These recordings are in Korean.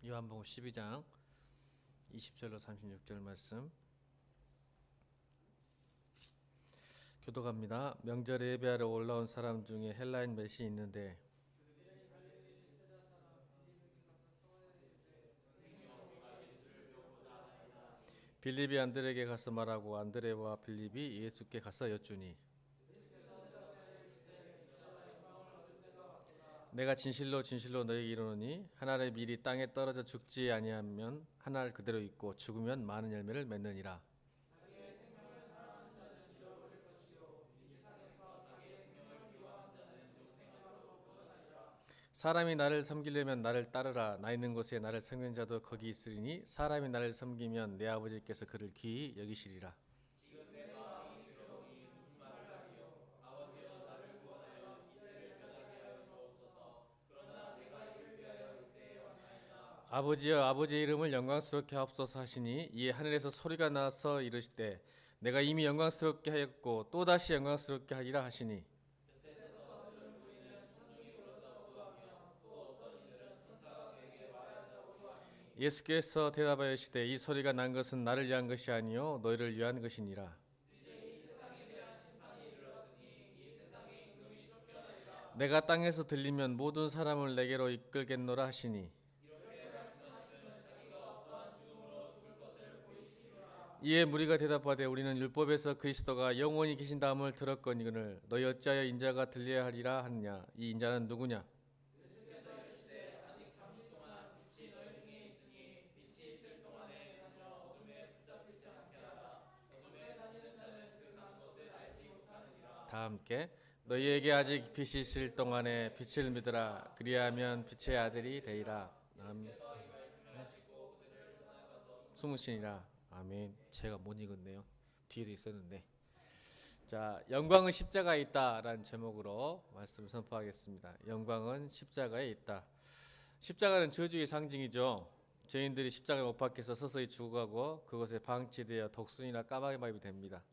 요한복음 12장 20절로 36절 말씀 교독합니다. 명절에 예배하러 올라온 사람 중에 헬라인 몇이 있는데 빌립이 안드레에게 가서 말하고 안드레와 빌립이 예수께 가서 여쭈니 내가 진실로 진실로 너희에게 이르노니 한 알의 밀이 땅에 떨어져 죽지 아니하면 한 알 그대로 있고 죽으면 많은 열매를 맺느니라. 사람이 나를 섬기려면 나를 따르라. 나 있는 곳에 나를 섬기는 자도 거기 있으리니 사람이 나를 섬기면 내 아버지께서 그를 귀히 여기시리라. 아버지여 아버지의 이름을 영광스럽게 하옵소서 하시니 이에 하늘에서 소리가 나서 이르시되 내가 이미 영광스럽게 하였고 또다시 영광스럽게 하리라 하시니 예수께서 대답하시되 이 소리가 난 것은 나를 위한 것이 아니요 너희를 위한 것이니라. 내가 땅에서 들리면 모든 사람을 내게로 이끌겠노라 하시니 이에 무리가 대답하되 우리는 율법에서 그리스도가 영원히 계신다함을 들었거니를 너희 어찌하여 인자가 들려야 하리라 하느냐. 이 인자는 누구냐? 다 함께 너희에게 아직 빛이 있을 동안에 빛을 믿으라. 그리하면 빛의 아들이 되리라. 숨으시니라. 아멘. 제가 못 읽었네요. 뒤에도 있었는데. 자, 영광은 십자가에 있다라는 제목으로 말씀을 선포하겠습니다. 영광은 십자가에 있다. 십자가는 저주의 상징이죠. 죄인들이 십자가 못 박혀서 서서히 죽어가고 그것에 방치되어 독순이나 까마귀밥이 됩니다.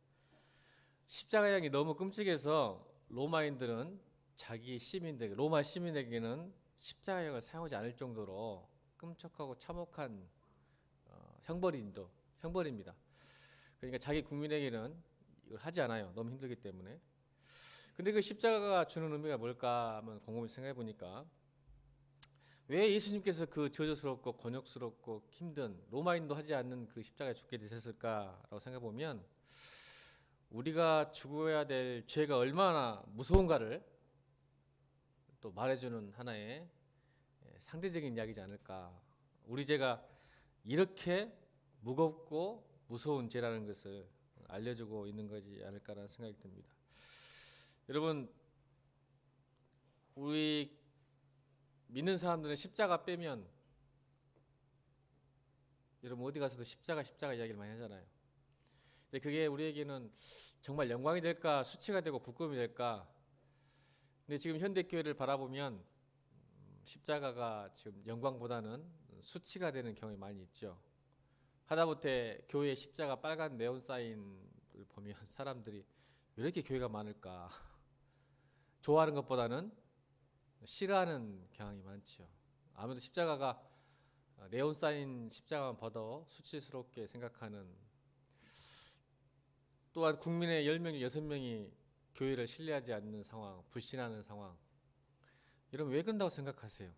십자가 형이 너무 끔찍해서 로마인들은 자기 시민들, 로마 시민에게는 십자가형을 사용하지 않을 정도로 끔찍하고 참혹한 형벌입니다. 그러니까 자기 국민에게는 이걸 하지 않아요. 너무 힘들기 때문에. 근데 그 십자가가 주는 의미가 뭘까 한번 곰곰이 생각해 보니까 왜 예수님께서 그 저주스럽고 곤욕스럽고 힘든 로마인도 하지 않는 그 십자가에 죽게 되셨을까라고 생각해 보면 우리가 죽어야 될 죄가 얼마나 무서운가를 또 말해주는 하나의 상대적인 이야기지 않을까. 우리 죄가 이렇게 무겁고 무서운 죄라는 것을 알려주고 있는 거지 않을까라는 생각이 듭니다. 여러분, 우리 믿는 사람들은 십자가 빼면 여러분 어디 가서도 십자가 이야기를 많이 하잖아요. 근데 그게 우리에게는 정말 영광이 될까 수치가 되고 부끄러움이 될까. 근데 지금 현대교회를 바라보면 십자가가 지금 영광보다는 수치가 되는 경험이 많이 있죠. 하다못해 교회 십자가 빨간 네온 사인을 보면 사람들이 왜 이렇게 교회가 많을까. 좋아하는 것보다는 싫어하는 경향이 많죠. 아무래도 십자가가 네온 사인 십자가만 봐도 수치스럽게 생각하는, 또한 국민의 10명 중 6명이 교회를 신뢰하지 않는 상황, 불신하는 상황. 여러분 왜 그런다고 생각하세요?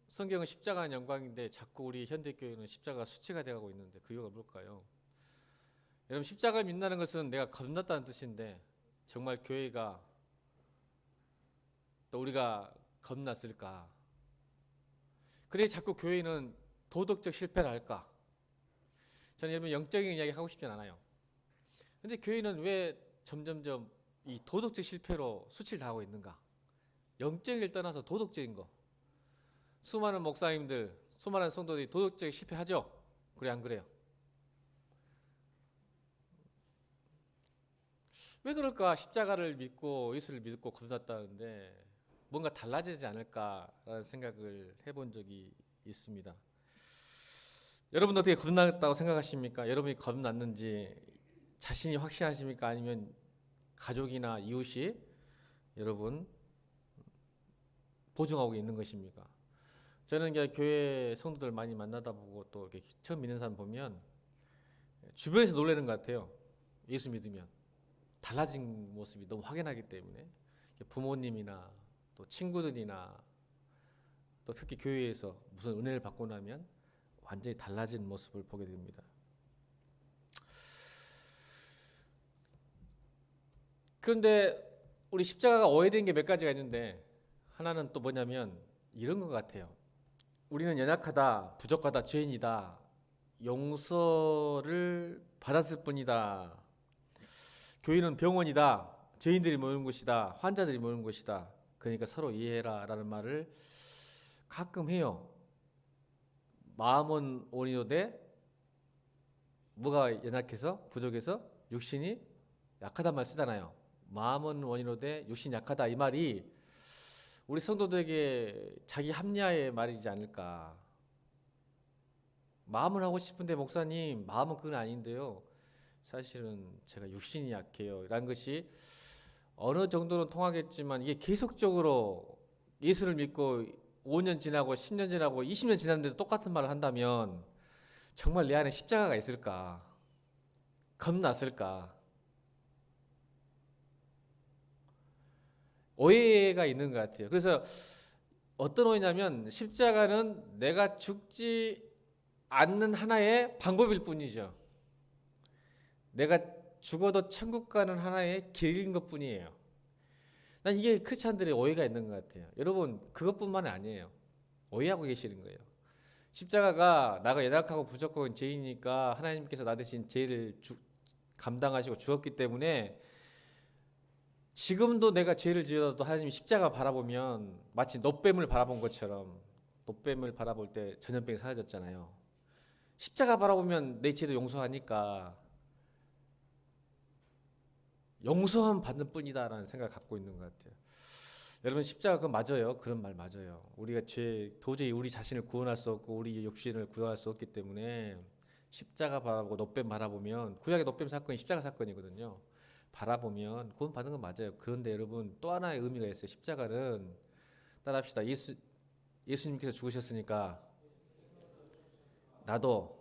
성경은 십자가는 영광인데 자꾸 우리 현대교회는 십자가가 수치가 되어가고 있는데 그 이유가 뭘까요? 여러분 십자가를 믿는다는 것은 내가 겁났다는 뜻인데 정말 교회가 또 우리가 겁났을까? 근데 자꾸 교회는 도덕적 실패를 할까? 저는 여러분 영적인 이야기 하고 싶진 않아요. 근데 교회는 왜 점점점 이 도덕적 실패로 수치를 당하고 있는가? 영적인 걸 떠나서 도덕적인 거. 수많은 목사님들, 수많은 성도들이 도덕적인 실패하죠? 그래 안 그래요? 왜 그럴까? 십자가를 믿고 예수를 믿고 거듭났다는데 뭔가 달라지지 않을까라는 생각을 해본 적이 있습니다. 여러분도 어떻게 거듭났다고 생각하십니까? 여러분이 거듭났는지 자신이 확신하십니까? 아니면 가족이나 이웃이 여러분 보증하고 있는 것입니까? 저는 이제 교회 성도들 많이 만나다 보고 또 이렇게 처음 믿는 사람 보면 주변에서 놀라는 것 같아요. 예수 믿으면 달라진 모습이 너무 확연하기 때문에 부모님이나 또 친구들이나 또 특히 교회에서 무슨 은혜를 받고 나면 완전히 달라진 모습을 보게 됩니다. 그런데 우리 십자가가 오해된 게 몇 가지가 있는데 하나는 또 뭐냐면 이런 것 같아요. 우리는 연약하다, 부족하다, 죄인이다. 용서를 받았을 뿐이다. 교회는 병원이다. 죄인들이 모이는 곳이다. 환자들이 모이는 곳이다. 그러니까 서로 이해해라 라는 말을 가끔 해요. 마음은 온이로되 뭐가 연약해서 부족해서 육신이 약하단 말 쓰잖아요. 마음은 원이로되 육신이 약하다 이 말이 우리 성도들에게 자기 합리화의 말이지 않을까. 마음은 하고 싶은데 목사님 마음은 그건 아닌데요. 사실은 제가 육신이 약해요. 라는 것이 어느 정도는 통하겠지만 이게 계속적으로 예수를 믿고 5년 지나고 10년 지나고 20년 지났는데도 똑같은 말을 한다면 정말 내 안에 십자가가 있을까? 겁났을까? 오해가 있는 것 같아요. 그래서 어떤 오해냐면 십자가는 내가 죽지 않는 하나의 방법일 뿐이죠. 내가 죽어도 천국 가는 하나의 길인 것 뿐이에요. 난 이게 크리스찬들의 오해가 있는 것 같아요. 여러분 그것뿐만이 아니에요. 오해하고 계시는 거예요. 십자가가 나가 연약하고 부족한 죄이니까 하나님께서 나 대신 죄를 감당하시고 죽었기 때문에 지금도 내가 죄를 지어도 하나님이 십자가 바라보면 마치 놋뱀을 바라본 것처럼 놋뱀을 바라볼 때 전염병이 사라졌잖아요. 십자가 바라보면 내 죄도 용서하니까 용서함 받는 뿐이다라는 생각을 갖고 있는 것 같아요. 여러분 십자가 그거 맞아요. 그런 말 맞아요. 우리가 도저히 우리 자신을 구원할 수 없고 우리 육신을 구원할 수 없기 때문에 십자가 바라보고 놋뱀 바라보면 구약의 놋뱀 사건이 십자가 사건이거든요. 바라보면 구원 받는 건 맞아요. 그런데 여러분 또 하나의 의미가 있어요. 십자가는 따라합시다. 예수님께서 죽으셨으니까 나도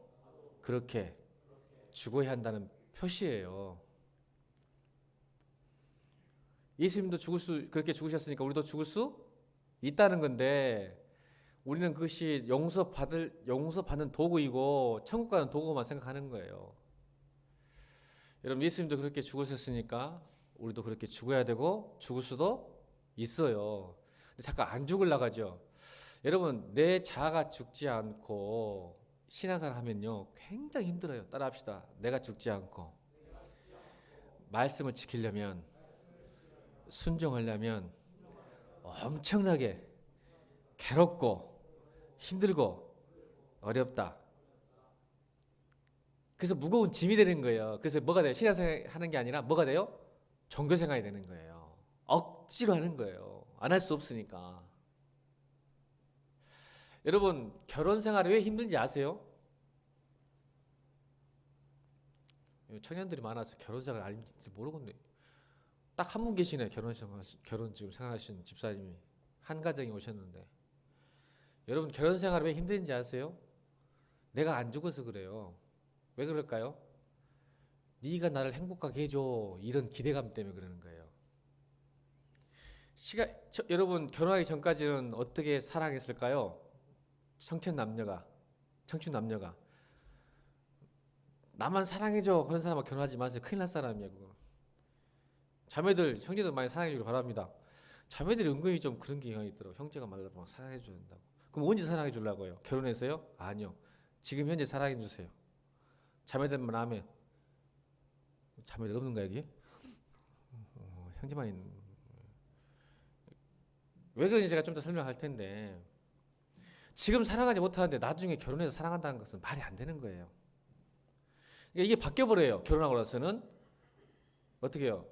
그렇게 죽어야 한다는 표시예요. 예수님도 그렇게 죽으셨으니까 우리도 죽을 수 있다는 건데 우리는 그것이 용서받는 도구이고 천국 가는 도구만 생각하는 거예요. 여러분 예수님도 그렇게 죽으셨으니까 우리도 그렇게 죽어야 되고 죽을 수도 있어요. 근데 잠깐 안 죽으려고 하죠. 여러분 내 자아가 죽지 않고 신앙생활 하면요 굉장히 힘들어요. 따라합시다. 내가 죽지 않고 말씀을 지키려면 순종하려면 엄청나게 괴롭고 힘들고 어렵다. 그래서 무거운 짐이 되는 거예요. 그래서 뭐가 돼요? 신앙생활 하는 게 아니라 뭐가 돼요? 종교생활이 되는 거예요. 억지로 하는 거예요. 안 할 수 없으니까. 여러분 결혼생활이 왜 힘든지 아세요? 청년들이 많아서 결혼생활 아닌지 모르겠네. 딱 한 분 계시네. 결혼 지금 생활하시는 집사님이 한 가정에 오셨는데 여러분 결혼생활이 왜 힘든지 아세요? 내가 안 죽어서 그래요. 왜 그럴까요? 네가 나를 행복하게 해줘 이런 기대감 때문에 그러는 거예요. 여러분 결혼하기 전까지는 어떻게 사랑했을까요? 청춘 남녀가 나만 사랑해줘 그런 사람하고 결혼하지 마세요. 큰일 날 사람이야 그거. 자매들 형제들 많이 사랑해주길 바랍니다. 자매들이 은근히 좀 그런 경향이 있더라고. 형제가 말라도 막 사랑해줘야 된다고. 그럼 언제 사랑해주려고요? 결혼해서요? 아니요. 지금 현재 사랑해주세요. 자매들만 하면 자매들 없는가 여기? 형제만 있는. 왜 그런지 제가 좀 더 설명할 텐데 지금 사랑하지 못하는데 나중에 결혼해서 사랑한다는 것은 말이 안 되는 거예요. 그러니까 이게 바뀌어버려요. 결혼하고 나서는 어떻게 해요?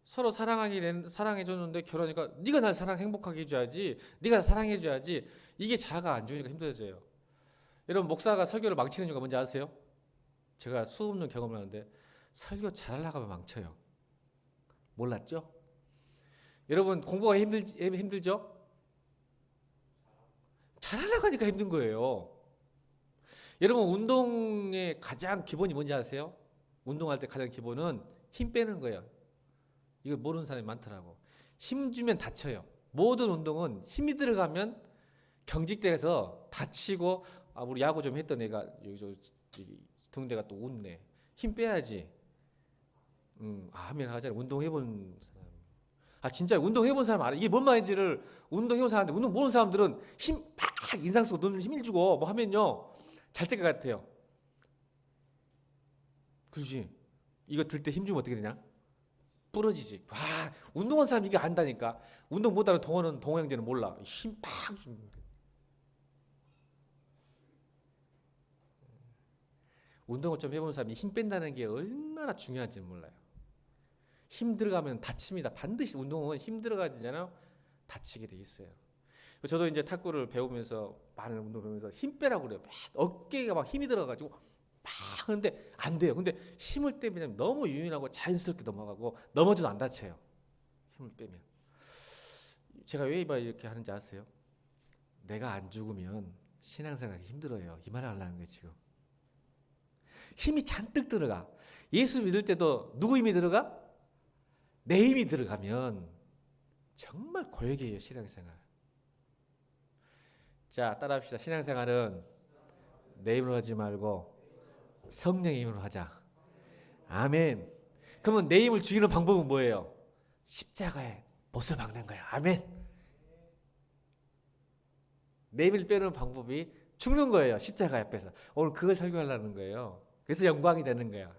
서로 사랑해줬는데 결혼하니까 네가 날 행복하게 해줘야지, 네가 날 사랑해줘야지. 이게 자아가 안 좋으니까 힘들어져요. 여러분 목사가 설교를 망치는 이유가 뭔지 아세요? 제가 수없는 경험을 하는데 설교 잘하려고 하면 망쳐요. 몰랐죠? 여러분 공부가 힘들죠? 잘하려고 하니까 힘든 거예요. 여러분 운동의 가장 기본이 뭔지 아세요? 운동할 때 가장 기본은 힘 빼는 거예요. 이거 모르는 사람이 많더라고. 힘 주면 다쳐요. 모든 운동은 힘이 들어가면 경직돼서 다치고, 우리 야구 좀 했던 애가 여기 등대가 또 웃네. 힘 빼야지. 하면 하잖아요. 운동해본 사람. 진짜 운동해본 사람 알아. 이게 뭔 말인지를 운동해본 사람인데, 운동 모르는 사람들은 힘 팍 인상 쓰고 눈을 힘을 주고 뭐 하면요 잘 될 것 같아요. 그렇지. 이거 들 때 힘 주면 어떻게 되냐? 부러지지. 운동한 사람 이게 안다니까. 운동 못하는 동호 형제는 몰라. 힘 팍 주는. 운동을 좀 해본 사람이 힘 뺀다는 게 얼마나 중요한지 몰라요. 힘 들어가면 다칩니다. 반드시 운동은 힘 들어가잖아요. 다치게 돼 있어요. 저도 이제 탁구를 배우면서 많은 운동 배우면서 힘 빼라고 그래요. 어깨가 막 힘이 들어가지고 막 하는데 안 돼요. 근데 힘을 빼면 너무 유연하고 자연스럽게 넘어가고 넘어져도 안 다쳐요. 힘을 빼면. 제가 왜 이렇게 하는지 아세요? 내가 안 죽으면 신앙생활이 힘들어요. 이 말을 하려는 거예요 지금. 힘이 잔뜩 들어가. 예수 믿을 때도 누구 힘이 들어가? 내 힘이 들어가면 정말 고역이에요 신앙생활. 자, 따라합시다. 신앙생활은 내 힘으로 하지 말고 성령의 힘으로 하자. 아멘. 그러면 내 힘을 죽이는 방법은 뭐예요? 십자가에 못을 박는 거야. 아멘. 내 힘을 빼는 방법이 죽는 거예요. 십자가 앞에서. 오늘 그걸 설교하려는 거예요. 그래서 영광이 되는 거야.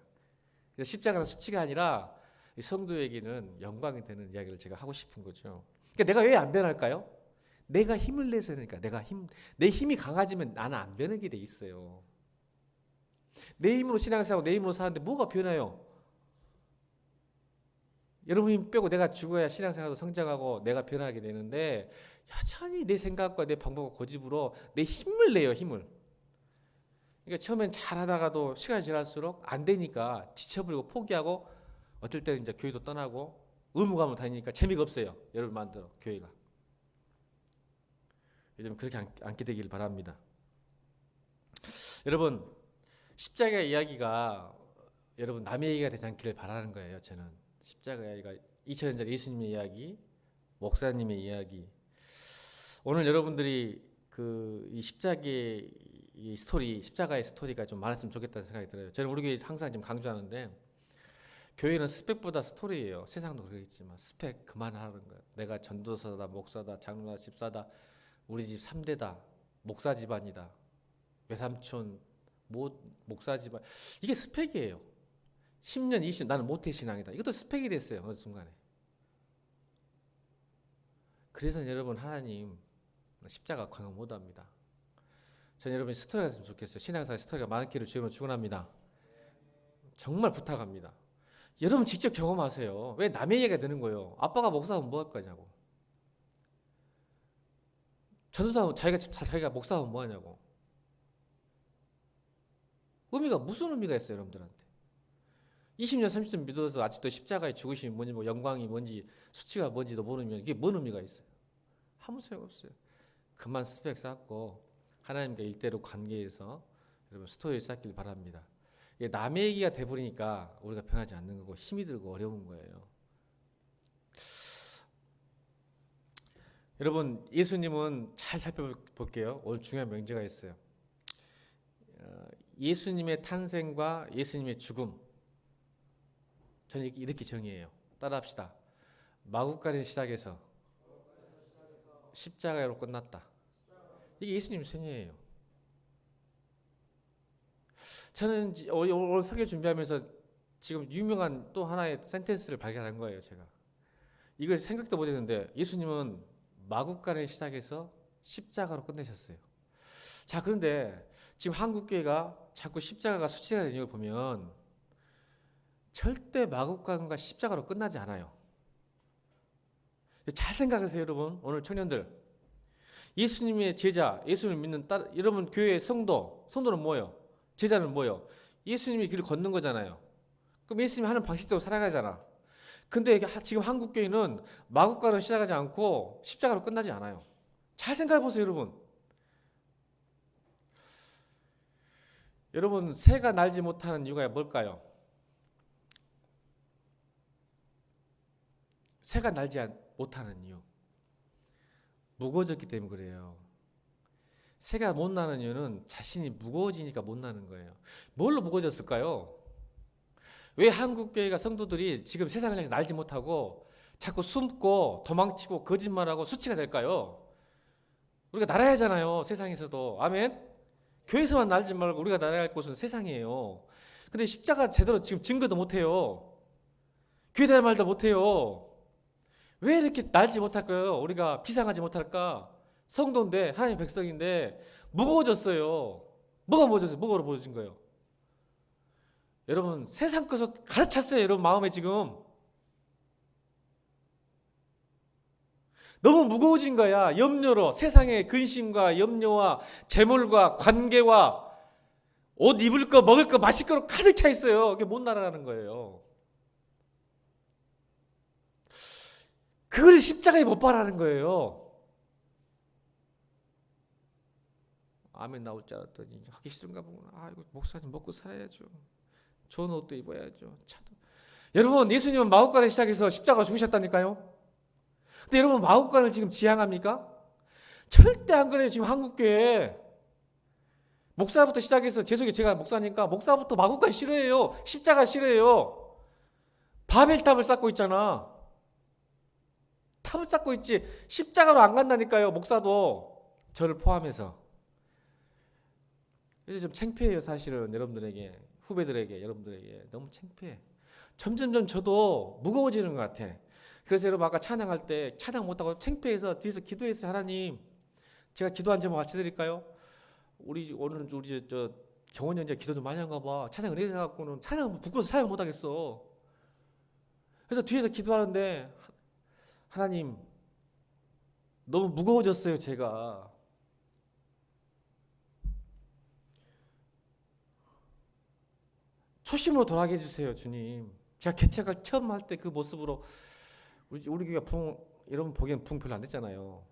그래서 십자가는 수치가 아니라 성도에게는 영광이 되는 이야기를 제가 하고 싶은 거죠. 그러니까 내가 왜 안 변할까요? 내가 힘을 내서 그러니까 내 힘이 강해지면 나는 안 변하게 돼 있어요. 내 힘으로 신앙생활하고 내 힘으로 사는데 뭐가 변해요? 여러분 힘 빼고 내가 죽어야 신앙생활도 성장하고 내가 변하게 되는데 여전히 내 생각과 내 방법과 고집으로 내 힘을 내요. 힘을. 그러니까 처음엔 잘하다가도 시간이 지날수록 안 되니까 지쳐버리고 포기하고 어떨 때는 이제 교회도 떠나고 의무감을 다니니까 재미가 없어요. 여러분 만들어 교회가. 요즘 그렇게 앉게 되길 바랍니다. 여러분 십자가 이야기가 여러분 남의 얘기가 되지 않기를 바라는 거예요. 저는 십자가 이야기가 2000년 전 예수님의 이야기, 목사님의 이야기. 오늘 여러분들이 이 십자가의 십자가의 스토리가 좀 많았으면 좋겠다는 생각이 들어요. 저는 우리 교회 항상 지금 강조하는데 교회는 스펙보다 스토리예요. 세상도 그러겠지만 스펙 그만하는 거예요. 내가 전도사다, 목사다, 장로다, 집사다, 우리 집 3대다, 목사 집안이다, 외삼촌, 목사 집안. 이게 스펙이에요. 10년, 20년 나는 모태신앙이다. 이것도 스펙이 됐어요. 어느 순간에. 그래서 여러분 하나님 십자가 강요 못합니다. 저는 여러분이 스토리가 됐으면 좋겠어요. 신앙생활 스토리가 많기를 주님으로 축원합니다. 정말 부탁합니다. 여러분 직접 경험하세요. 왜 남의 얘기가 되는 거예요? 아빠가 목사하면 뭐 할 거냐고. 전도사하면 자기가 목사하면 뭐 하냐고. 무슨 의미가 있어요, 여러분들한테? 20년, 30년 믿어서 아직도 십자가의 죽으심이 뭔지, 뭐 영광이 뭔지, 수치가 뭔지도 모르면 이게 뭔 의미가 있어요? 아무 소용 없어요. 그만 스펙 쌓고 하나님과 일대로 관계에서 여러분 스토리 쌓길 바랍니다. 남의 얘기가 돼버리니까 우리가 변하지 않는 거고 힘이 들고 어려운 거예요. 여러분 예수님은 잘 살펴볼게요. 오늘 중요한 명제가 있어요. 예수님의 탄생과 예수님의 죽음. 저는 이렇게 정의해요. 따라합시다. 마구간의 시작에서 십자가로 끝났다. 이게 예수님 생애예요. 저는 오늘 설교 준비하면서 지금 유명한 또 하나의 센텐스를 발견한 거예요. 제가 이걸 생각도 못했는데 예수님은 마구간의 시작에서 십자가로 끝내셨어요. 자, 그런데 지금 한국교회가 자꾸 십자가가 수치가 되는 걸 보면 절대 마구간과 십자가로 끝나지 않아요. 잘 생각하세요, 여러분. 오늘 청년들, 예수님의 제자, 예수님을 믿는 여러분 교회의 성도는 뭐예요? 제자는 뭐예요? 예수님이 길을 걷는 거잖아요. 그럼 예수님이 하는 방식대로 살아가잖아. 근데 지금 한국교회는 마구간으로 시작하지 않고 십자가로 끝나지 않아요. 잘 생각해 보세요, 여러분. 여러분, 새가 날지 못하는 이유가 뭘까요? 새가 날지 못하는 이유, 무거워졌기 때문에 그래요. 새가 못 나는 이유는 자신이 무거워지니까 못 나는 거예요. 뭘로 무거워졌을까요? 왜 한국교회가 성도들이 지금 세상을 향해서 날지 못하고 자꾸 숨고 도망치고 거짓말하고 수치가 될까요? 우리가 날아야 하잖아요, 세상에서도. 아멘? 교회에서만 날지 말고 우리가 날아야 할 곳은 세상이에요. 근데 십자가 제대로 지금 증거도 못해요. 교회 다닐 말도 못해요. 왜 이렇게 날지 못할까요? 우리가 비상하지 못할까? 성도인데, 하나님의 백성인데 무거워졌어요. 뭐가 무거워졌어요? 뭐가 무거워진 거예요? 여러분, 세상 것으로 가득 찼어요. 여러분 마음에 지금 너무 무거워진 거야. 염려로, 세상의 근심과 염려와 재물과 관계와 옷 입을 거 먹을 거 마실 거로 가득 차 있어요. 그게 못 날아가는 거예요. 그걸 십자가에 못 박으라는 거예요. 아멘 나올 줄 알았더니 하기 싫은가 보구나. 아, 이거 목사님 먹고 살아야죠. 좋은 옷도 입어야죠. 차도. 여러분, 예수님은 마구간에 시작해서 십자가 죽으셨다니까요. 근데 여러분, 마구간을 지금 지향합니까? 절대 안 그래요. 지금 한국교회 목사부터 시작해서, 죄송해요, 제가 목사니까 목사부터 마구간 싫어해요. 십자가 싫어해요. 바벨탑을 쌓고 있잖아. 탑을 쌓고 있지 십자가로 안 간다니까요. 목사도 저를 포함해서. 그래서 좀 창피해요, 사실은. 여러분들에게, 후배들에게, 여러분들에게 너무 창피해. 점점점 저도 무거워지는 것 같아. 그래서 여러분, 아까 찬양할 때 찬양 못하고 창피해서 뒤에서 기도했어요. 하나님, 제가 기도한 제목 같이 드릴까요? 오늘 우리 경원 형제 기도 좀 많이 한가 봐. 찬양 은혜 해갖고는 찬양 부끄러워서 찬양 못하겠어. 그래서 뒤에서 기도하는데, 하나님, 너무 무거워졌어요, 제가. 초심으로 돌아가게 해주세요, 주님. 제가 개척을 처음 할 때 그 모습으로 우리 교회가 여러분 보기엔 부흥 별로 안 됐잖아요.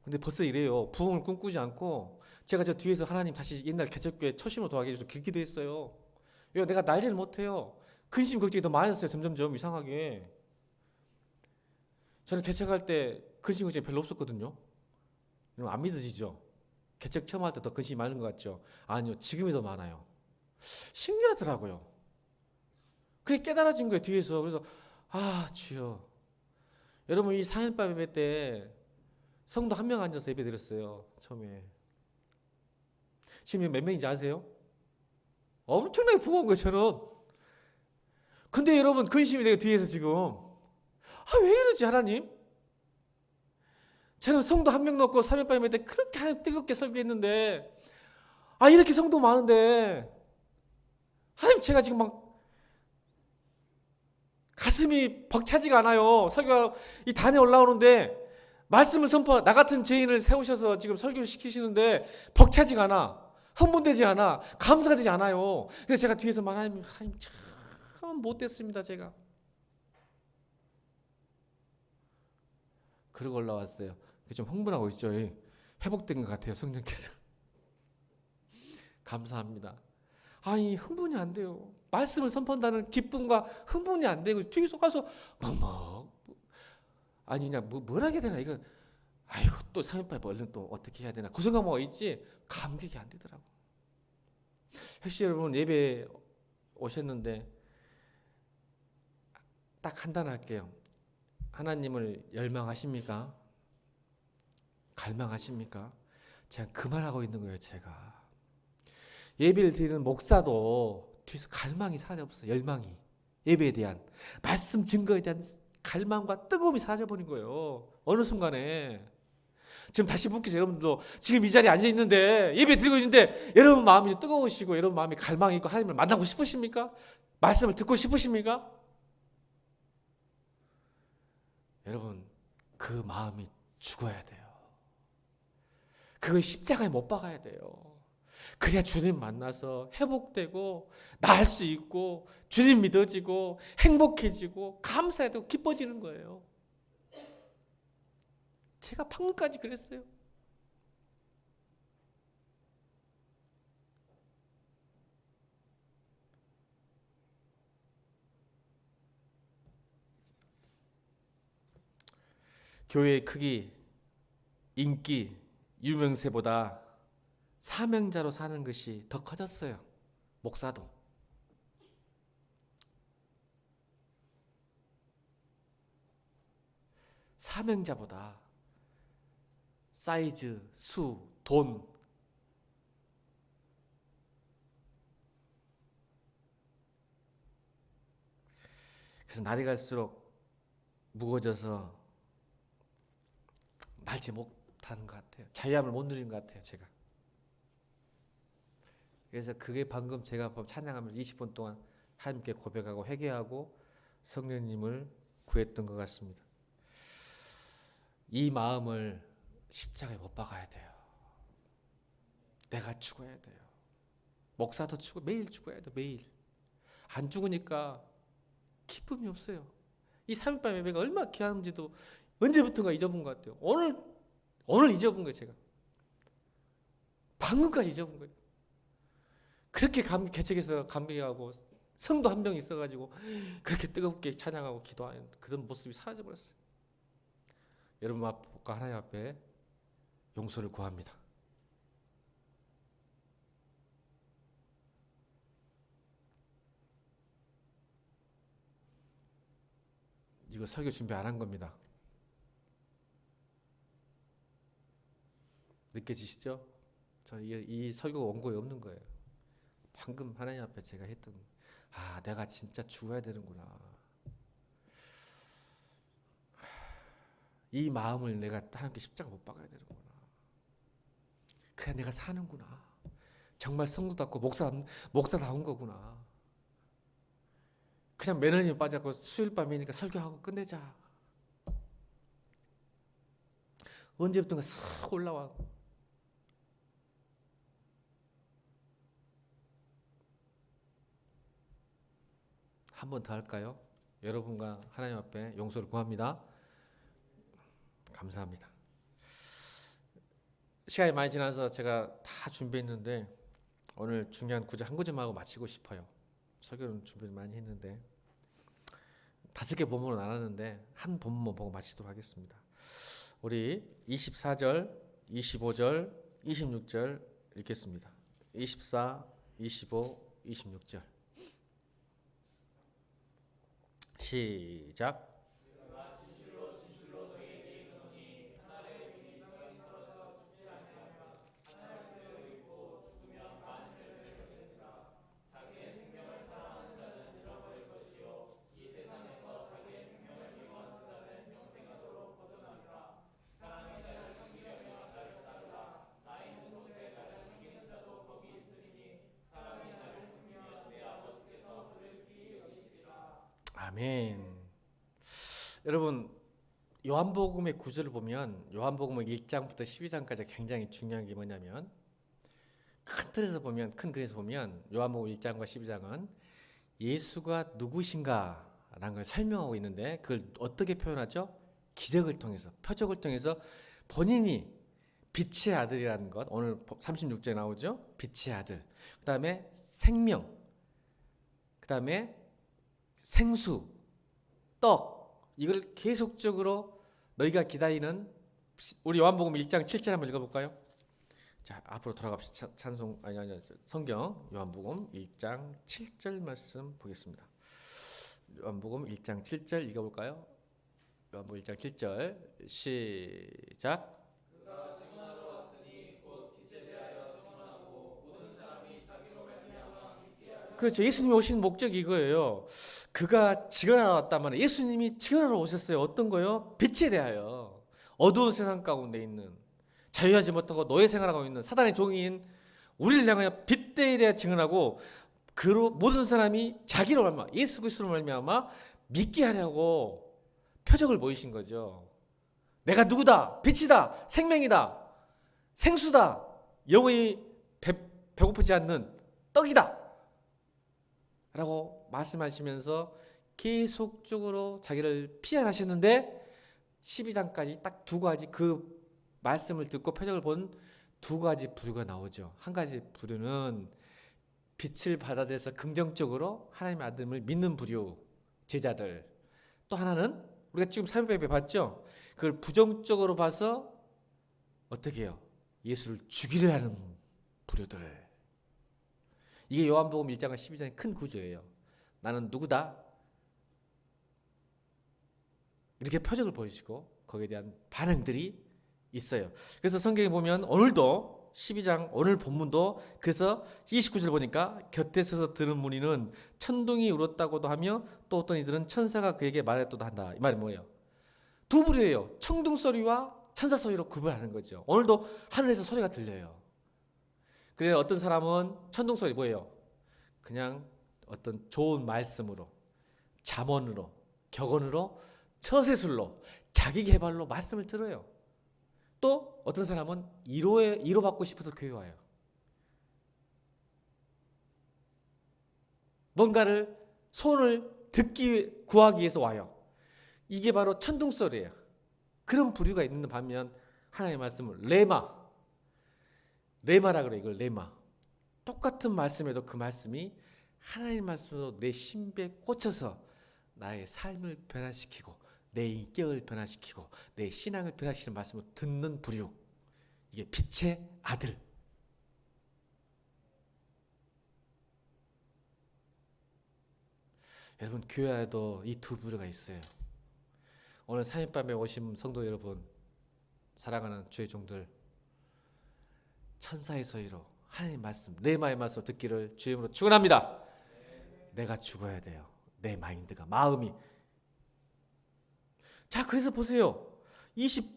근데 벌써 이래요. 부흥을 꿈꾸지 않고 제가 저 뒤에서 하나님 다시 옛날 개척교회 초심으로 돌아가게 해주셔서 그 기도했어요. 왜 내가 날지를 못해요. 근심 걱정이 더 많았어요. 점점점 이상하게. 저는 개척할 때 근심 걱정이 별로 없었거든요. 여러분 안 믿으시죠? 개척 처음 할 때 더 근심이 많은 것 같죠? 아니요, 지금이 더 많아요. 신기하더라고요. 그게 깨달아진 거예요, 뒤에서. 그래서 아, 주여. 여러분, 이 4.18 예배 때 성도 한 명 앉아서 예배 드렸어요, 처음에. 지금 몇 명인지 아세요? 엄청나게 부어온 거예요, 저는. 근데 여러분, 근심이 되게 뒤에서 지금. 아, 왜 이러지, 하나님? 저는 성도 한 명 넣고 3.18 예배 때 그렇게 하나님 뜨겁게 설교했는데, 아, 이렇게 성도 많은데, 하나님, 제가 지금 막 가슴이 벅차지가 않아요. 설교가 이 단에 올라오는데 말씀을 선포, 나 같은 죄인을 세우셔서 지금 설교를 시키시는데 벅차지가 않아. 흥분되지 않아. 감사가 되지 않아요. 그래서 제가 뒤에서만 하나님 참 못됐습니다, 제가. 그러고 올라왔어요. 좀 흥분하고 있죠. 회복된 것 같아요, 성령께서. 감사합니다. 아니, 흥분이 안 돼요. 말씀을 선포한다는 기쁨과 흥분이 안 되고 뒤에서 가서 아니 그냥 뭘 하게 되나 이거. 아이고, 또 3.18 얼른 또 어떻게 해야 되나 그 생각만 있지 감격이 안 되더라고. 혹시 여러분 예배 오셨는데 딱 간단할게요. 하나님을 열망하십니까? 갈망하십니까? 제가 그 말하고 있는 거예요. 제가 예배를 드리는 목사도 뒤에서 갈망이 사라졌어요. 열망이, 예배에 대한 말씀 증거에 대한 갈망과 뜨거움이 사라져버린 거예요. 어느 순간에. 지금 다시 묻겠어요. 여러분도 지금 이 자리에 앉아있는데 예배 드리고 있는데 여러분 마음이 뜨거우시고 여러분 마음이 갈망이 있고 하나님을 만나고 싶으십니까? 말씀을 듣고 싶으십니까? 여러분, 그 마음이 죽어야 돼요. 그걸 십자가에 못 박아야 돼요. 그래야 주님 만나서 회복되고 나을 수 있고 주님 믿어지고 행복해지고 감사해도 기뻐지는 거예요. 제가 방금까지 그랬어요. 교회의 크기, 인기, 유명세보다 사명자로 사는 것이 더 커졌어요. 목사도. 사명자보다 사이즈, 수, 돈, 그래서 날이 갈수록 무거워져서 말지 못하는 것 같아요. 자유함을 못 누리는 것 같아요, 제가. 그래서 그게 방금 제가 찬양하면서 20분 동안 하나님께 고백하고 회개하고 성령님을 구했던 것 같습니다. 이 마음을 십자가에 못 박아야 돼요. 내가 죽어야 돼요. 목사도 죽고 매일 죽어야 돼요. 매일. 안 죽으니까 기쁨이 없어요. 이 3.18 예배가 얼마나 귀한지도 언제부턴가 잊어본 것 같아요. 오늘 잊어본 거예요. 제가 방금까지 잊어본 거예요. 그렇게 개척해서 감격하고 성도 한 명 있어가지고 그렇게 뜨겁게 찬양하고 기도하는 그런 모습이 사라져버렸어요. 여러분 앞과 하나님 앞에 용서를 구합니다. 이거 설교 준비 안 한 겁니다. 느껴지시죠? 저 이 설교가 원고에 없는 거예요. 방금 하나님 앞에 제가 했던, 내가 진짜 죽어야 되는구나. 이 마음을 내가 하나님께 십자가 못 박아야 되는구나. 그래 내가 사는구나. 정말 성도답고 목사다운 거구나. 그냥 매너리에 빠져서 수요일 밤이니까 설교하고 끝내자. 언제부턴가 싹 올라와. 한 번 더 할까요? 여러분과 하나님 앞에 용서를 구합니다. 감사합니다. 시간이 많이 지나서 제가 다 준비했는데 오늘 중요한 구절 한 구절만 하고 마치고 싶어요. 설교는 준비를 많이 했는데 5개 본문으로 나눴는데 한 본문만 보고 마치도록 하겠습니다. 우리 24절, 25절, 26절 읽겠습니다. 24, 25, 26절 시작. 아멘. 여러분 요한복음의 구절을 보면 요한복음 1장부터 12장까지 굉장히 중요한 게 뭐냐면 큰 그림에서 보면 요한복음 1장과 12장은 예수가 누구신가라는 걸 설명하고 있는데 그걸 어떻게 표현하죠? 기적을 통해서, 표적을 통해서 본인이 빛의 아들이라는 것, 오늘 36절에 나오죠? 빛의 아들. 그 다음에 생명, 그 다음에 생수, 떡, 이걸 계속적으로 너희가 기다리는, 우리 요한복음 1장 7절 한번 읽어볼까요? 자, 앞으로 돌아갑시다. 성경 요한복음 1장 7절 말씀 보겠습니다. 요한복음 1장 7절 읽어볼까요? 요한복음 1장 7절 시작. 그렇죠. 예수님이 오신 목적이 이거예요. 그가 증언하러 왔다면 예수님이 증언하러 오셨어요. 어떤 거요? 빛에 대하여. 어두운 세상 가운데 있는, 자유하지 못하고 노예 생활하고 있는 사단의 종인 우리를 향하여 빛에 대해 증언하고, 그로 모든 사람이 자기로 말미암아 예수 그리스도로 말미암아 믿게 하려고 표적을 보이신 거죠. 내가 누구다, 빛이다, 생명이다, 생수다, 영원히 배고프지 않는 떡이다 라고 말씀하시면서 계속적으로 자기를 피하셨는데 12장까지 딱 2가지, 그 말씀을 듣고 표적을 본 2가지 부류가 나오죠. 한 가지 부류는 빛을 받아들여서 긍정적으로 하나님의 아들을 믿는 부류, 제자들. 또 하나는 우리가 지금 사명배배 봤죠? 그걸 부정적으로 봐서 어떻게 해요? 예수를 죽이려 하는 부류들. 이게 요한복음 1장과 12장의 큰 구조예요. 나는 누구다? 이렇게 표적을 보여주고 거기에 대한 반응들이 있어요. 그래서 성경에 보면 오늘도 12장 오늘 본문도 그래서 29절 보니까 곁에 서서 들은 무리는 천둥이 울었다고도 하며 또 어떤 이들은 천사가 그에게 말했다도 한다. 이 말이 뭐예요? 두 부류예요. 천둥 소리와 천사 소리로 구별하는 거죠. 오늘도 하늘에서 소리가 들려요. 근데 어떤 사람은 천둥 소리 뭐예요? 그냥 어떤 좋은 말씀으로, 잠언으로, 격언으로, 처세술로, 자기 개발로 말씀을 들어요. 또 어떤 사람은 위로받고 싶어서 교회 와요. 뭔가를 소원을 구하기 위해서 와요. 이게 바로 천둥소리예요. 그런 부류가 있는 반면 하나님의 말씀은 레마라 그래요. 이걸 레마. 똑같은 말씀에도 그 말씀이 하나님 말씀으로 내 심배에 꽂혀서 나의 삶을 변화시키고 내 인격을 변화시키고 내 신앙을 변화시키는 말씀을 듣는 부류. 이게 빛의 아들. 여러분 교회 안에도 이 두 부류가 있어요. 오늘 사인밤에 오신 성도 여러분, 사랑하는 주의 종들, 천사의 소리로 하나님의 말씀, 레마의 말씀을 듣기를 주의 이름으로 축원합니다. 내가 죽어야 돼요. 내 마인드가, 마음이. 자, 그래서 보세요. 27절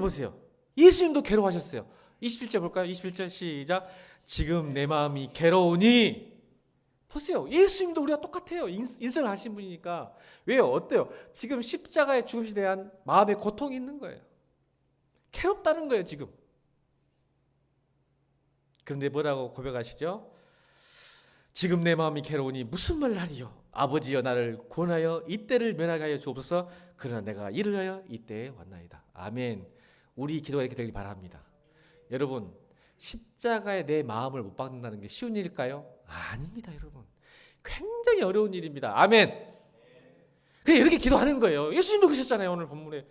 보세요. 예수님도 괴로워하셨어요. 27절 볼까요? 27절 시작. 지금 내 마음이 괴로우니. 보세요. 예수님도 우리가 똑같아요. 인생을 하신 분이니까. 왜요? 어때요? 지금 십자가의 죽음에 대한 마음의 고통이 있는 거예요. 괴롭다는 거예요, 지금. 그런데 뭐라고 고백하시죠? 지금 내 마음이 괴로우니 무슨 말을 하리요? 아버지여 나를 구원하여 이때를 면하게 하여 주옵소서. 그러나 내가 이를 하여 이때에 왔나이다. 아멘. 우리 기도가 이렇게 되길 바랍니다. 여러분, 십자가에 내 마음을 못 박는다는 게 쉬운 일일까요? 아닙니다, 여러분. 굉장히 어려운 일입니다. 아멘. 그냥 이렇게 기도하는 거예요. 예수님도 그러셨잖아요, 오늘 본문에.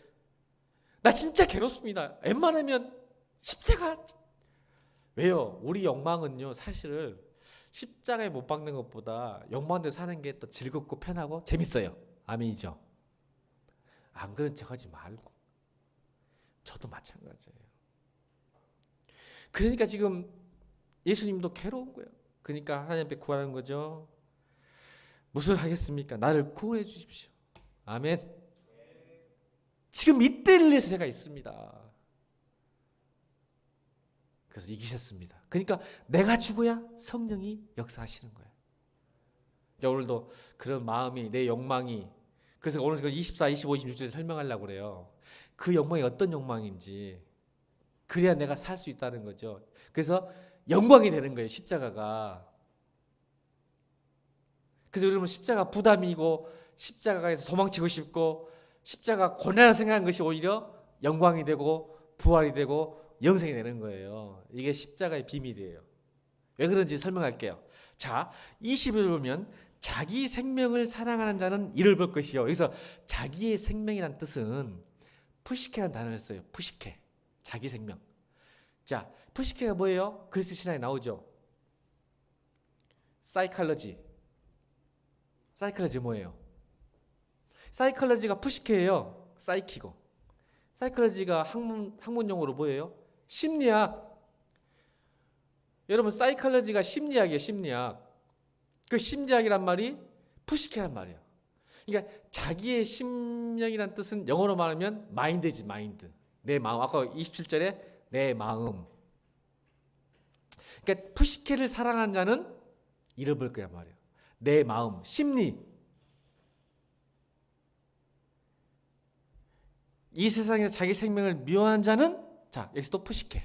나 진짜 괴롭습니다. 웬만하면 십자가. 왜요? 우리 욕망은요, 사실은 십자가에 못 박는 것보다 욕망대로 사는 게 더 즐겁고 편하고 재밌어요. 아멘이죠. 안 그런 척하지 말고. 저도 마찬가지예요. 그러니까 지금 예수님도 괴로운 거예요. 그러니까 하나님 앞에 구하는 거죠. 무엇을 하겠습니까? 나를 구원해 주십시오. 아멘. 지금 이때를 위해서 제가 있습니다. 그래서 이기셨습니다. 그러니까 내가 죽어야 성령이 역사하시는 거예요. 오늘도 그런 마음이, 내 욕망이, 그래서 오늘 24, 25, 26절에 설명하려고 그래요. 그 욕망이 어떤 욕망인지. 그래야 내가 살 수 있다는 거죠. 그래서 영광이 되는 거예요, 십자가가. 그래서 여러분 십자가 부담이고 십자가에서 도망치고 싶고 십자가 고난을 생각하는 것이 오히려 영광이 되고 부활이 되고 영생이 되는 거예요. 이게 십자가의 비밀이에요. 왜 그런지 설명할게요. 자, 20을 보면 자기 생명을 사랑하는 자는 이를 볼 것이요. 여기서 자기의 생명이란 뜻은 푸시케라는 단어를 써요. 푸시케. 자기 생명. 자, 푸시케가 뭐예요? 그리스 신화에 나오죠. 사이칼러지. 사이칼러지 뭐예요? 사이칼러지가 푸시케예요. 사이키고. 사이칼러지가 학문 용어로 뭐예요? 심리학. 여러분, 사이칼러지가 심리학이에요. 심리학. 그 심리학이란 말이 푸시케란 말이에요. 그러니까 자기의 심령이란 뜻은 영어로 말하면 마인드지, 마인드. 내 마음. 아까 27절에 내 마음. 그러니까 푸시케를 사랑한 자는 잃어볼 거란 말이에요. 내 마음, 심리. 이 세상에서 자기 생명을 미워하는 자는, 자, 여기서 또 푸시케.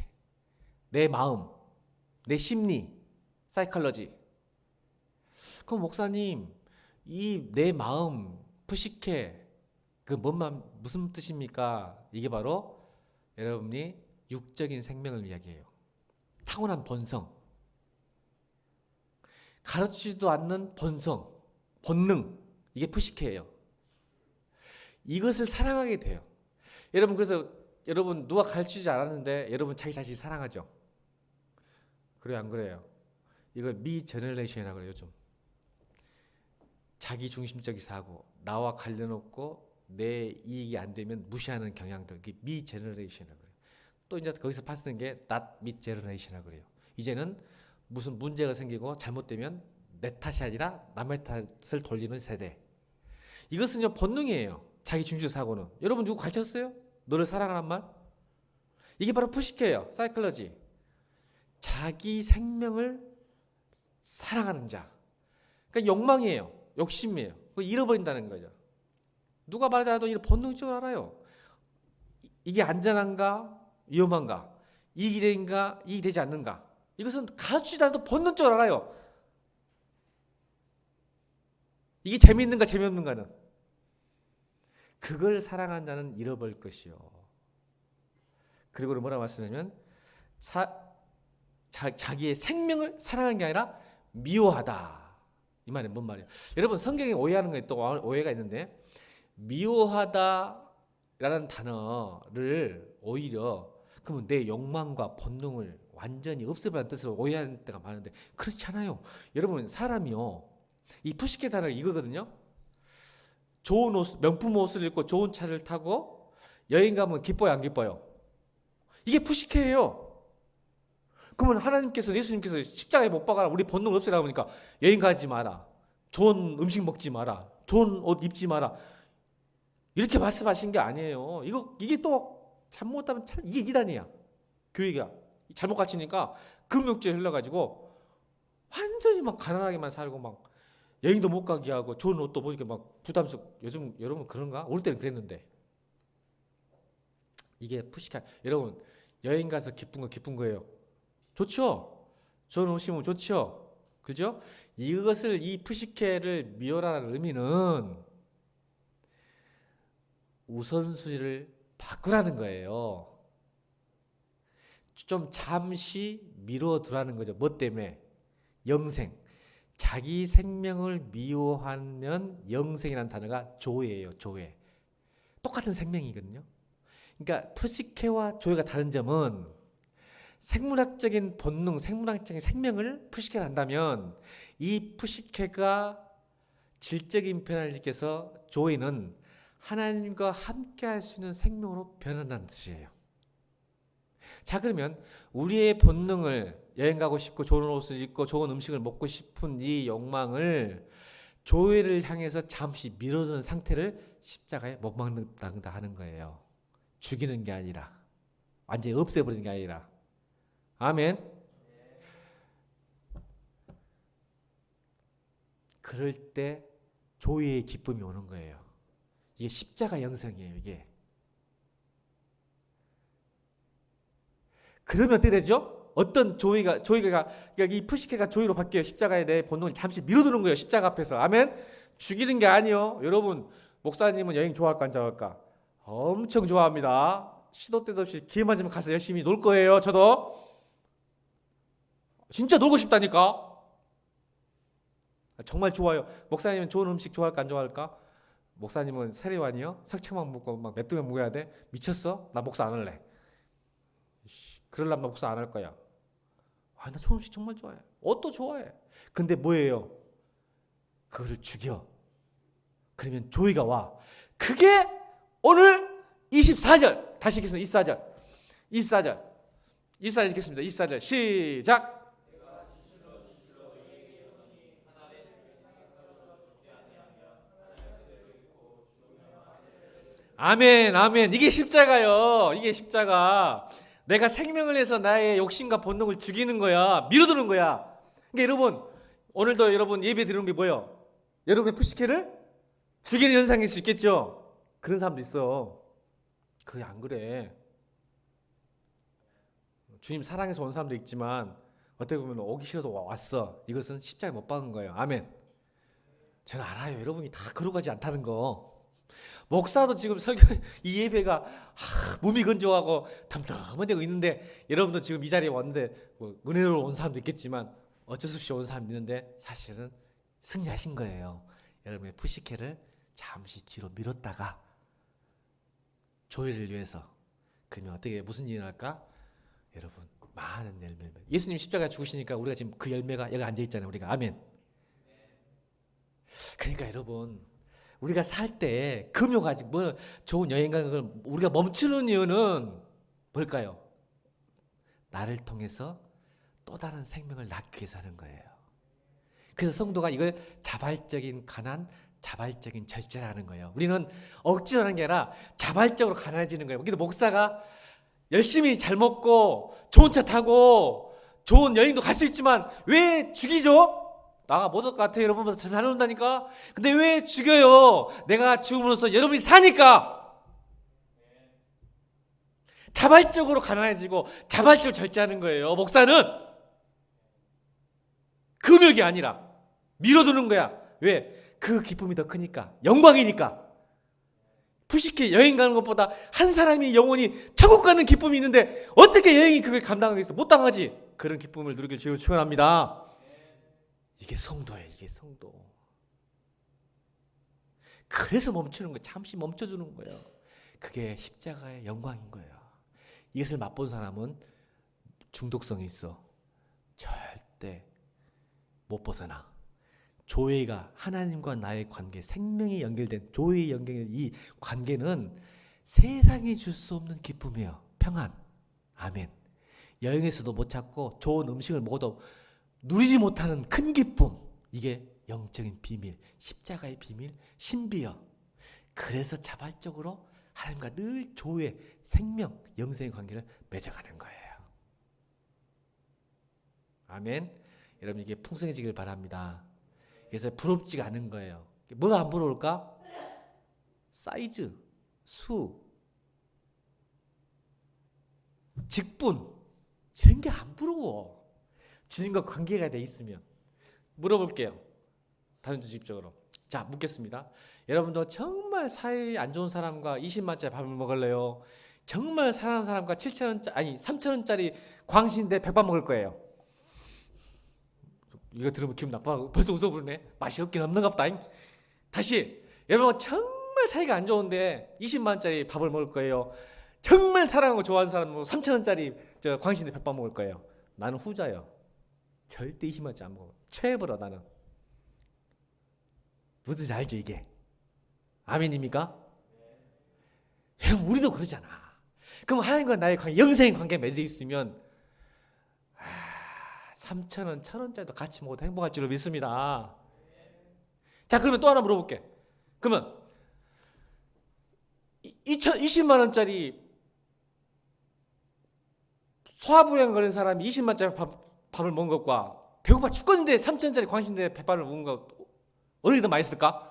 내 마음, 내 심리, 사이칼러지. 그럼 목사님, 이 내 마음, 푸시케, 그 무슨 뜻입니까? 이게 바로 여러분이 육적인 생명을 이야기해요. 타고난 본성. 가르치지도 않는 본성, 본능. 이게 푸시케예요. 이것을 사랑하게 돼요. 여러분, 그래서 여러분 누가 가르치지 않았는데 여러분 자기 자신 사랑하죠? 그래요, 안 그래요? 이걸 미 제너레이션이라고 그래요. 요즘 자기 중심적인 사고, 나와 관련 없고 내 이익이 안 되면 무시하는 경향들, 이게 미 제너레이션이라고 그래요. 또 이제 거기서 파스는 게 not mid generation이라고 그래요. 이제는 무슨 문제가 생기고 잘못되면 내 탓이 아니라 남의 탓을 돌리는 세대. 이것은요 본능이에요. 자기 중심적 사고는. 여러분 누구 가르쳤어요? 너를 사랑하란 말? 이게 바로 푸시케예요. 사이클러지. 자기 생명을 사랑하는 자. 그러니까 욕망이에요. 욕심이에요. 그걸 잃어버린다는 거죠. 누가 말하지 않아도 이런 본능적으로 알아요. 이게 안전한가 위험한가, 이익이 되는가 이익이 되지 않는가. 이것은 가르치지 않아도 본능적으로 알아요. 이게 재미있는가 재미없는가는. 그걸 사랑한 자는 잃어버릴 것이요. 그리고 뭐라고 말씀하냐면 자기의 생명을 사랑하는 게 아니라 미워하다. 이 말이 뭔 말이에요? 여러분 성경에 오해하는 게 또 오해가 있는데, 미워하다라는 단어를 오히려 그러면 내 욕망과 본능을 완전히 없애버리는 뜻으로 오해하는 때가 많은데 그렇지 않아요. 여러분 사람이요, 이 푸시케 단어가 이거거든요. 좋은 옷, 명품 옷을 입고 좋은 차를 타고 여행 가면 기뻐요 안 기뻐요? 이게 푸시케예요. 그러면 하나님께서, 예수님께서 십자가에 못 박아라, 우리 본능을 없애라고 하니까 여행 가지 마라, 좋은 음식 먹지 마라, 좋은 옷 입지 마라, 이렇게 말씀하신 게 아니에요. 이게 또 잘못하면 이게 이단이야. 교회가 잘못 가르치니까 금욕죄 흘러가지고 완전히 막 가난하게만 살고 막 여행도 못 가게 하고 좋은 옷도 보니까 막 부담스럽고. 요즘 여러분 그런가? 우리 때는 그랬는데. 이게 푸시케. 여러분 여행 가서 기쁜 거 기쁜 거예요. 좋죠? 좋은 옷 입으면 좋죠? 그죠? 이것을, 이 푸시케를 미워라는 의미는 우선순위를 바꾸라는 거예요. 좀 잠시 미뤄두라는 거죠. 뭐 때문에? 영생. 자기 생명을 미워하면 영생이라는 단어가 조예예요. 조예. 똑같은 생명이거든요. 그러니까 푸시케와 조예가 다른 점은 생물학적인 본능, 생물학적인 생명을 푸시케가 한다면 이 푸시케가 질적인 변화를 일으켜서 조예는 하나님과 함께 할 수 있는 생명으로 변한다는 뜻이에요. 자, 그러면 우리의 본능을, 여행 가고 싶고 좋은 옷을 입고 좋은 음식을 먹고 싶은 이 욕망을 조회를 향해서 잠시 밀어두는 상태를 십자가에 못 박는다 하는 거예요. 죽이는 게 아니라, 완전히 없애버리는 게 아니라. 아멘. 그럴 때 조회의 기쁨이 오는 거예요. 이게 십자가 영성이에요. 이게. 그러면 어떻게 되죠? 어떤 조이가 이 푸시케가 조이로 바뀌어요. 십자가에 내 본능을 잠시 밀어두는 거예요. 십자가 앞에서. 아멘. 죽이는 게 아니요. 여러분 목사님은 여행 좋아할까 안 좋아할까? 엄청 좋아합니다. 시도 때도 없이 기회만 되면 가서 열심히 놀 거예요. 저도 진짜 놀고 싶다니까. 정말 좋아요. 목사님은 좋은 음식 좋아할까 안 좋아할까? 목사님은 세례관이요? 석창만 묵고 막 냅두면 묵어야 돼? 미쳤어? 나 목사 안 할래. 그러려면 목사 안 할 거야. 나 좋은 음식 정말 좋아해. 옷도 좋아해. 근데 뭐예요? 그거를 죽여. 그러면 조이가 와. 그게 오늘 24절. 다시 읽겠습니다. 24절 읽겠습니다. 24절 시작. 아멘, 아멘. 이게 십자가요. 이게 십자가. 내가 생명을 내서 나의 욕심과 본능을 죽이는 거야. 밀어두는 거야. 그러니까 여러분, 오늘도 여러분 예배 드리는 게 뭐예요? 여러분의 푸시케를 죽이는 현상일 수 있겠죠? 그런 사람도 있어. 그래, 안 그래? 주님 사랑해서 온 사람도 있지만 어떻게 보면 오기 싫어서 왔어. 이것은 십자가에 못 박은 거예요. 아멘. 저는 알아요. 여러분이 다 그러고 가지 않다는 거. 목사도 지금 설교, 이 예배가 몸이 건조하고 덤덤한 데가 있는데, 여러분도 지금 이 자리에 왔는데 뭐 은혜로 온 사람도 있겠지만 어쩔 수 없이 온 사람도 있는데 사실은 승리하신 거예요. 여러분의 푸시케를 잠시 뒤로 미뤘다가 조회를 위해서, 그러면 어떻게 무슨 일이 날까? 여러분 많은 열매를. 예수님 십자가에 죽으시니까 우리가 지금 그 열매가 여기 앉아 있잖아요. 우리가. 아멘. 그러니까 여러분 우리가 살 때 금요 가지고 뭐 좋은 여행 가는 걸 우리가 멈추는 이유는 뭘까요? 나를 통해서 또 다른 생명을 낳기 위해서 하는 거예요. 그래서 성도가 이걸 자발적인 가난, 자발적인 절제라는 거예요. 우리는 억지로 하는 게 아니라 자발적으로 가난해지는 거예요. 그래도 목사가 열심히 잘 먹고 좋은 차 타고 좋은 여행도 갈 수 있지만 왜 죽이죠? 나가 못 올 것 같아요. 여러분 잘 살아온다니까. 근데 왜 죽여요? 내가 죽음으로써 여러분이 사니까. 자발적으로 가난해지고 자발적으로 절제하는 거예요. 목사는 금욕이 아니라 밀어두는 거야. 왜? 그 기쁨이 더 크니까. 영광이니까. 푸시케 여행 가는 것보다 한 사람이 영원히 천국 가는 기쁨이 있는데 어떻게 여행이 그걸 감당하겠어? 못 당하지. 그런 기쁨을 누리길 주로 축원합니다. 이게 성도예요. 이게 성도. 그래서 멈추는 거예요. 잠시 멈춰주는 거예요. 그게 십자가의 영광인 거예요. 이것을 맛본 사람은 중독성이 있어. 절대 못 벗어나. 조회가 하나님과 나의 관계, 생명이 연결된 조회의 연결된 이 관계는 세상이 줄 수 없는 기쁨이에요. 평안. 아멘. 여행에서도 못 찾고 좋은 음식을 먹어도 누리지 못하는 큰 기쁨. 이게 영적인 비밀, 십자가의 비밀, 신비여. 그래서 자발적으로 하나님과 늘 조회, 생명, 영생의 관계를 맺어가는 거예요. 아멘. 여러분 이게 풍성해지길 바랍니다. 그래서 부럽지가 않은 거예요. 뭐가 안 부러울까? 사이즈, 수, 직분 이런 게 안 부러워. 주님과 관계가 돼 있으면. 물어볼게요. 다른 주식적으로. 자, 묻겠습니다. 여러분도 정말 사이 안 좋은 사람과 20만짜리 밥을 먹을래요? 정말 사랑하는 사람과 7,000원짜리 아니 3,000원짜리 광신인데 100밥 먹을 거예요. 이거 들으면 기분 나빠. 벌써 웃어부르네. 맛이 없긴 없는가 보다. 다시. 여러분 정말 사이가 안 좋은데 20만원짜리 밥을 먹을 거예요. 정말 사랑하고 좋아하는 사람은 3,000원짜리 광신인데 100밥 먹을 거예요. 나는 후자예요. 절대 20만원짜리 안 먹어. 최애버려 나는. 무슨지 알죠 이게? 아멘입니까? 여러분 우리도 그러잖아. 그럼 하나님과 나의 관계, 영생의 관계에 맺어 있으면 3,000원, 1,000원짜리도 같이 먹어도 행복할 줄로 믿습니다. 자, 그러면 또 하나 물어볼게. 그러면 20만원짜리 소화불량 걸린 사람이 20만원짜리 밥을 먹은 것과 배고파 죽겠는데 3,000원짜리 광신대 백반을 먹은 것 어느 게 더 맛있을까?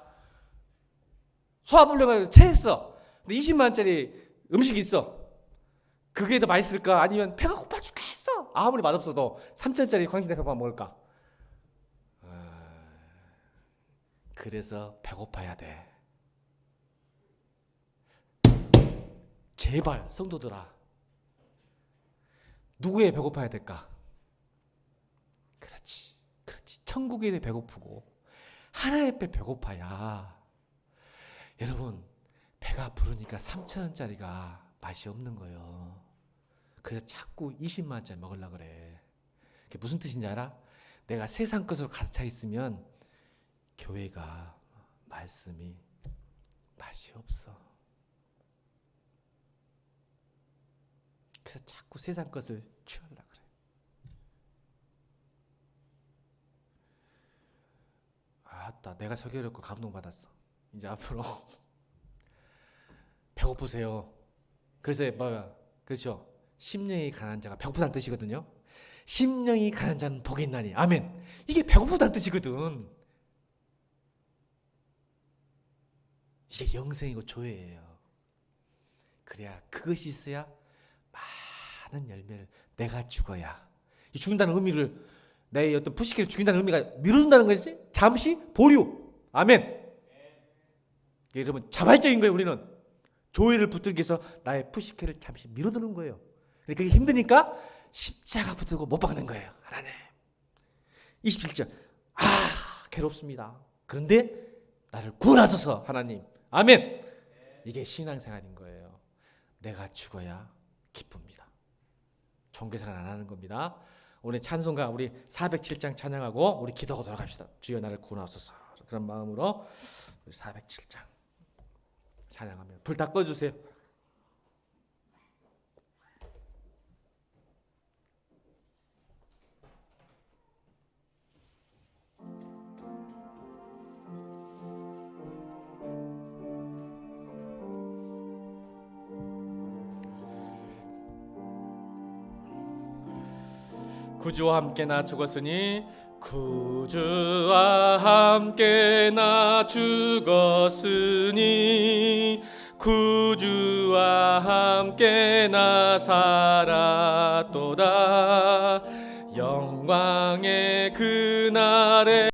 소화불량을 체했어. 근데 20만원짜리 음식이 있어. 그게 더 맛있을까? 아니면 배가 고파 죽겠어. 아무리 맛없어도 3,000원짜리 광신대 백반 먹을까? 그래서 배고파야 돼. 제발 성도들아, 누구에 배고파야 될까? 그렇지. 천국에 배고프고 하나의 배 배고파야. 여러분 배가 부르니까 3,000원짜리가 맛이 없는 거예요. 그래서 자꾸 20만원짜리 먹으려고 그래. 그게 무슨 뜻인지 알아? 내가 세상 것으로 가득 차 있으면 교회가 말씀이 맛이 없어. 그래서 자꾸 세상 것을 취하려고 그래. 아따, 내가 설교했고 감동받았어. 이제 앞으로 배고프세요. 그래서 뭐야? 그렇죠. 심령이 가난한 자가 배고프다는 뜻이거든요. 심령이 가난한 자는 복이 있나니. 아멘. 이게 배고프다는 뜻이거든. 이게 영생이고 조회예요. 그래야 그것이 있어야 많은 열매를. 내가 죽어야, 이 죽는다는 의미를, 내 어떤 푸시케를 죽인다는 의미가 미뤄둔다는 것이 잠시 보류. 아멘. 여러분 자발적인 거예요. 우리는 조회를 붙들기 위해서 나의 푸시케를 잠시 미뤄두는 거예요. 그러니까 그게 힘드니까 십자가 붙들고 못 박는 거예요. 하나님. 27절. 괴롭습니다. 그런데 나를 구원하소서 하나님. 아멘. 이게 신앙생활인 거예요. 내가 죽어야 기쁩니다. 종교생활 안 하는 겁니다. 오늘 찬송가 우리 407장 찬양하고 우리 기도하고 돌아갑시다. 주여 나를 구원하소서. 그런 마음으로 우리 407장 찬양하면 불 다 꺼주세요. 구주와 함께 나 죽었으니 구주와 함께 나 죽었으니 구주와 함께 나 살았도다 영광의 그날에